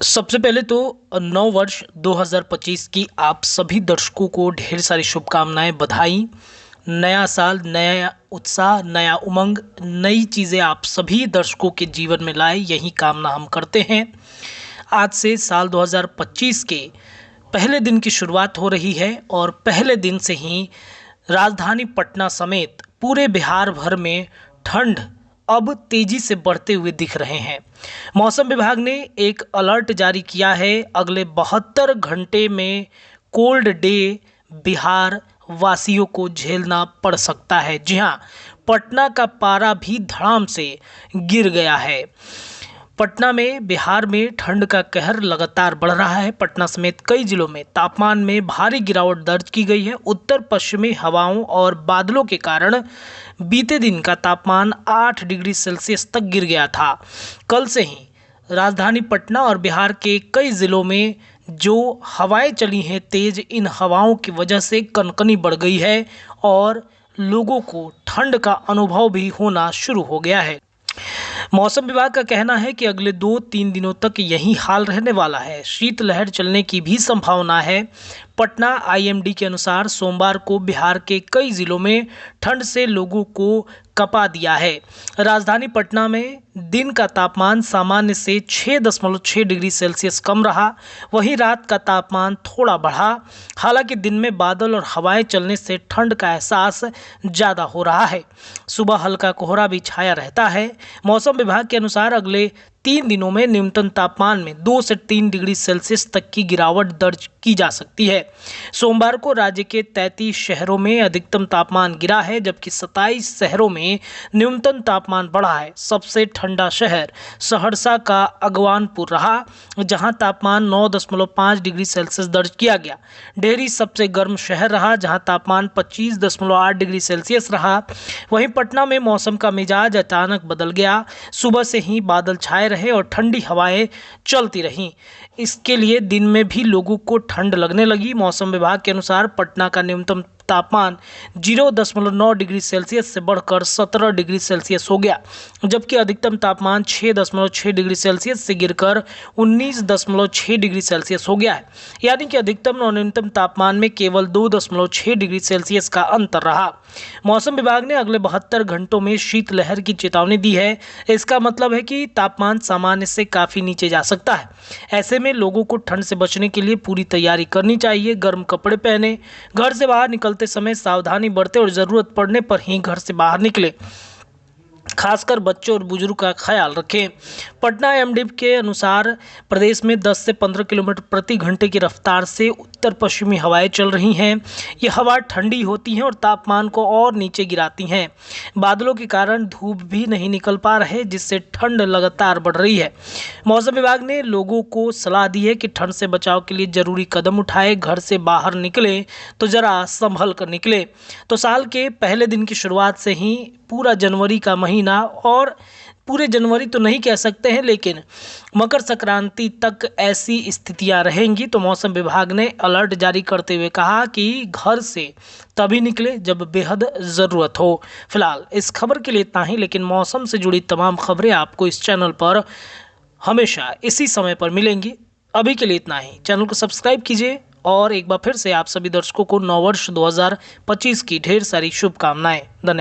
सबसे पहले तो नव वर्ष 2025 की आप सभी दर्शकों को ढेर सारी शुभकामनाएं, बधाई। नया साल, नया उत्साह, नया उमंग, नई चीज़ें आप सभी दर्शकों के जीवन में लाए, यही कामना हम करते हैं। आज से साल 2025 के पहले दिन की शुरुआत हो रही है और पहले दिन से ही राजधानी पटना समेत पूरे बिहार भर में ठंड अब तेजी से बढ़ते हुए दिख रहे हैं। मौसम विभाग ने एक अलर्ट जारी किया है। अगले 72 घंटे में कोल्ड डे बिहार वासियों को झेलना पड़ सकता है। जी हाँ, पटना का पारा भी धड़ाम से गिर गया है। पटना में बिहार में ठंड का कहर लगातार बढ़ रहा है। पटना समेत कई जिलों में तापमान में भारी गिरावट दर्ज की गई है। उत्तर पश्चिमी हवाओं और बादलों के कारण बीते दिन का तापमान 8 डिग्री सेल्सियस तक गिर गया था। कल से ही राजधानी पटना और बिहार के कई जिलों में जो हवाएं चली हैं तेज, इन हवाओं की वजह से कनकनी बढ़ गई है और लोगों को ठंड का अनुभव भी होना शुरू हो गया है। मौसम विभाग का कहना है कि अगले 2-3 दिनों तक यही हाल रहने वाला है। शीतलहर चलने की भी संभावना है। पटना आईएमडी के अनुसार सोमवार को बिहार के कई जिलों में ठंड से लोगों को कपा दिया है। राजधानी पटना में दिन का तापमान सामान्य से 6.6 डिग्री सेल्सियस कम रहा। वहीं रात का तापमान थोड़ा बढ़ा। हालांकि दिन में बादल और हवाएं चलने से ठंड का एहसास ज़्यादा हो रहा है। सुबह हल्का कोहरा भी छाया रहता है। मौसम विभाग के अनुसार अगले 3 दिनों में न्यूनतम तापमान में 2 से 3 डिग्री सेल्सियस तक की गिरावट दर्ज की जा सकती है। सोमवार को राज्य के 33 शहरों में अधिकतम तापमान गिरा है, जबकि 27 शहरों में न्यूनतम तापमान बढ़ा है। सबसे ठंडा शहर सहरसा का अगवानपुर रहा, जहां तापमान 9.5 डिग्री सेल्सियस दर्ज किया गया। डेहरी सबसे गर्म शहर रहा, जहां तापमान 25.8 डिग्री सेल्सियस रहा। वहीं पटना में मौसम का मिजाज अचानक बदल गया। सुबह से ही बादल छाए रहे और ठंडी हवाएं चलती रहीं। इसके लिए दिन में भी लोगों को ठंड लगने लगी। मौसम विभाग के अनुसार पटना का न्यूनतम तापमान 0.9 डिग्री सेल्सियस से बढ़कर 17 डिग्री सेल्सियस हो गया, जबकि अधिकतम तापमान 6.6 डिग्री सेल्सियस से गिरकर 19.6 डिग्री सेल्सियस हो गया है। यानी कि अधिकतम और न्यूनतम तापमान में केवल 2.6 डिग्री सेल्सियस का अंतर रहा। मौसम विभाग ने अगले 72 घंटों में शीतलहर की चेतावनी दी है। इसका मतलब है कि तापमान सामान्य से काफ़ी नीचे जा सकता है। ऐसे में लोगों को ठंड से बचने के लिए पूरी तैयारी करनी चाहिए। गर्म कपड़े पहने, घर से बाहर निकलते समय सावधानी बरतें और ज़रूरत पड़ने पर ही घर से बाहर निकलें। खासकर बच्चों और बुजुर्ग का ख्याल रखें। पटना एमडी के अनुसार प्रदेश में 10 से 15 किलोमीटर प्रति घंटे की रफ्तार से उत्तर पश्चिमी हवाएं चल रही हैं। ये हवा ठंडी होती हैं और तापमान को और नीचे गिराती हैं। बादलों के कारण धूप भी नहीं निकल पा रहे, जिससे ठंड लगातार बढ़ रही है। मौसम विभाग ने लोगों को सलाह दी है कि ठंड से बचाव के लिए जरूरी कदम उठाए। घर से बाहर निकले तो जरा संभल कर निकले। तो साल के पहले दिन की शुरुआत से ही पूरा जनवरी का महीना, और पूरे जनवरी तो नहीं कह सकते हैं, लेकिन मकर संक्रांति तक ऐसी स्थितियां रहेंगी। तो मौसम विभाग ने अलर्ट जारी करते हुए कहा कि घर से तभी निकले जब बेहद ज़रूरत हो। फिलहाल इस खबर के लिए इतना ही, लेकिन मौसम से जुड़ी तमाम खबरें आपको इस चैनल पर हमेशा इसी समय पर मिलेंगी। अभी के लिए इतना ही। चैनल को सब्सक्राइब कीजिए और एक बार फिर से आप सभी दर्शकों को नववर्ष 2025 की ढेर सारी शुभकामनाएं। धन्यवाद।